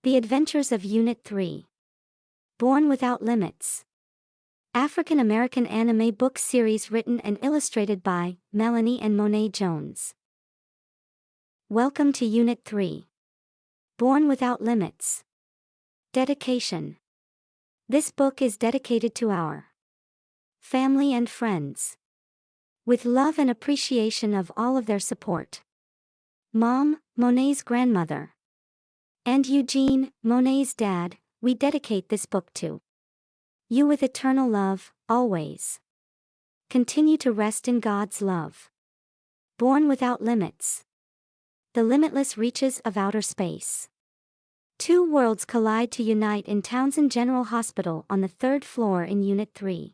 The Adventures of Unit 3. Born Without Limits. African American anime book series written and illustrated by Melanie and Monet Jones. Welcome to Unit 3. Born Without Limits. Dedication. This book is dedicated to our family and friends. With love and appreciation of all of their support. Mom, Monet's grandmother. And Eugene, Monet's dad, we dedicate this book to you with eternal love, always. Continue to rest in God's love. Born Without Limits. The limitless reaches of outer space. Two worlds collide to unite in Townsend General Hospital on the 3rd floor in Unit 3.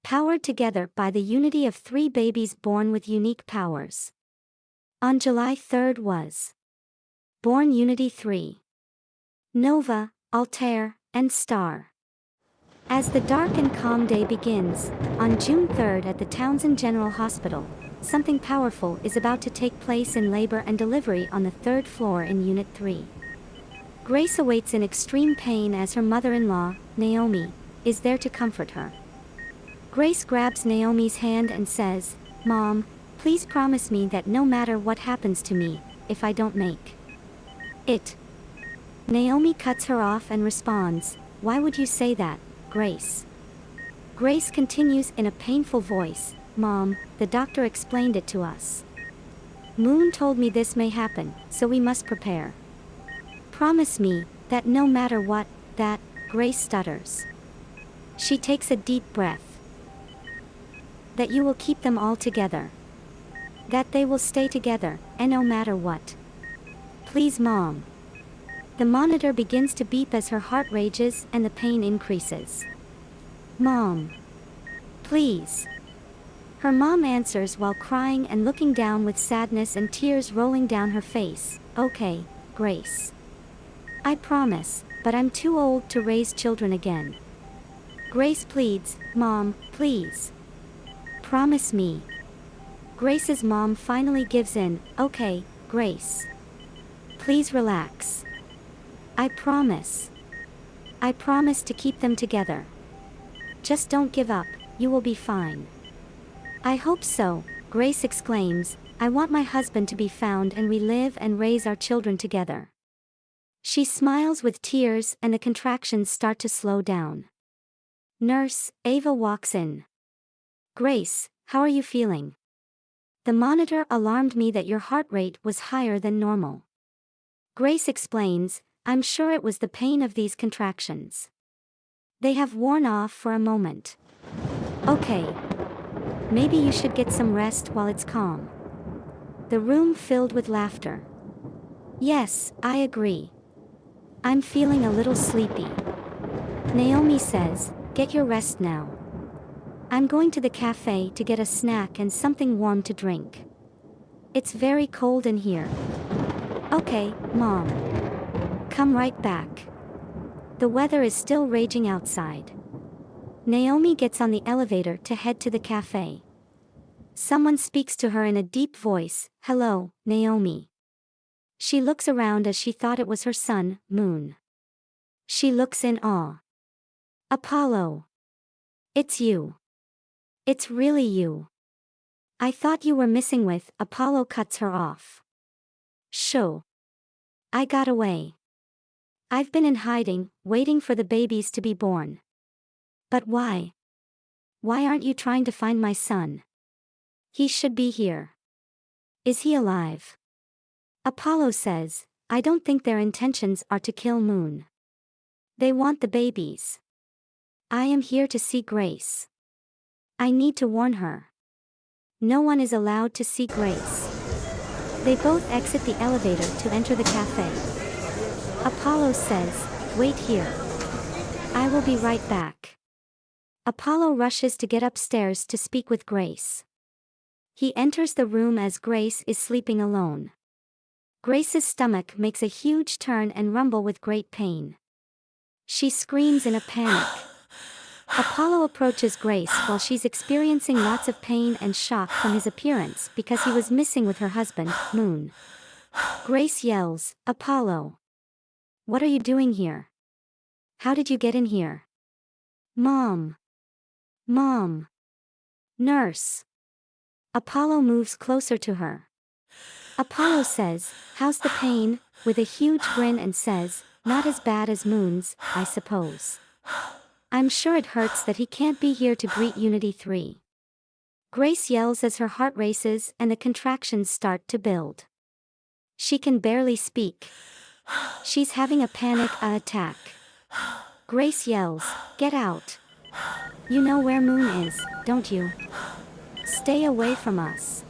Powered together by the unity of three babies born with unique powers. On July 3rd was born Unity 3. Nova, Altair, and Star. As the dark and calm day begins, on June 3rd at the Townsend General Hospital, something powerful is about to take place in labor and delivery on the 3rd floor in Unit 3. Grace awaits in extreme pain as her mother-in-law, Naomi, is there to comfort her. Grace grabs Naomi's hand and says, "Mom, please promise me that no matter what happens to me, if I don't make it." Naomi cuts her off and responds, "Why would you say that, Grace?" Grace continues in a painful voice, "Mom, the doctor explained it to us. Moon told me this may happen, so we must prepare. Promise me, that no matter what, that," Grace stutters. She takes a deep breath. "That you will keep them all together. That they will stay together, and no matter what. Please, Mom." The monitor begins to beep as her heart rages and the pain increases. "Mom. Please." Her mom answers while crying and looking down with sadness and tears rolling down her face, "Okay, Grace. I promise, but I'm too old to raise children again." Grace pleads, "Mom, please. Promise me." Grace's mom finally gives in, "Okay, Grace. Please relax. I promise. I promise to keep them together. Just don't give up, you will be fine." "I hope so," Grace exclaims, "I want my husband to be found and we live and raise our children together." She smiles with tears and the contractions start to slow down. Nurse, Ava walks in. "Grace, how are you feeling?" "The monitor alarmed me that your heart rate was higher than normal." Grace explains, "I'm sure it was the pain of these contractions. They have worn off for a moment. Okay. Maybe you should get some rest while it's calm." The room filled with laughter. "Yes, I agree. I'm feeling a little sleepy." Naomi says, "Get your rest now. I'm going to the cafe to get a snack and something warm to drink. It's very cold in here." "Okay, Mom. Come right back." The weather is still raging outside. Naomi gets on the elevator to head to the cafe. Someone speaks to her in a deep voice, "Hello, Naomi." She looks around as she thought it was her son, Moon. She looks in awe. "Apollo. It's you. It's really you. I thought you were missing with," Apollo cuts her off. "Shoo. I got away. I've been in hiding, waiting for the babies to be born." "But why? Why aren't you trying to find my son? He should be here. Is he alive?" Apollo says, "I don't think their intentions are to kill Moon. They want the babies. I am here to see Grace. I need to warn her. No one is allowed to see Grace." They both exit the elevator to enter the cafe. Apollo says, "Wait here. I will be right back." Apollo rushes to get upstairs to speak with Grace. He enters the room as Grace is sleeping alone. Grace's stomach makes a huge turn and rumble with great pain. She screams in a panic. Apollo approaches Grace while she's experiencing lots of pain and shock from his appearance because he was missing with her husband, Moon. Grace yells, "Apollo. What are you doing here? How did you get in here? Mom. Mom. Nurse. Apollo moves closer to her. Apollo says, "How's the pain?" with a huge grin and says, "Not as bad as Moon's, I suppose." I'm sure it hurts that he can't be here to greet Unity 3. Grace yells as her heart races and the contractions start to build. She can barely speak. She's having a panic attack. Grace yells, "Get out. You know where Moon is, don't you? Stay away from us.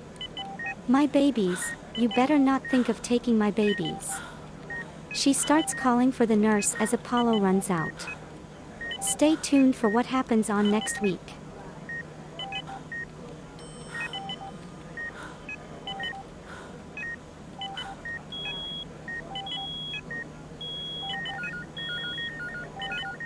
My babies, you better not think of taking my babies." She starts calling for the nurse as Apollo runs out. Stay tuned for what happens on next week.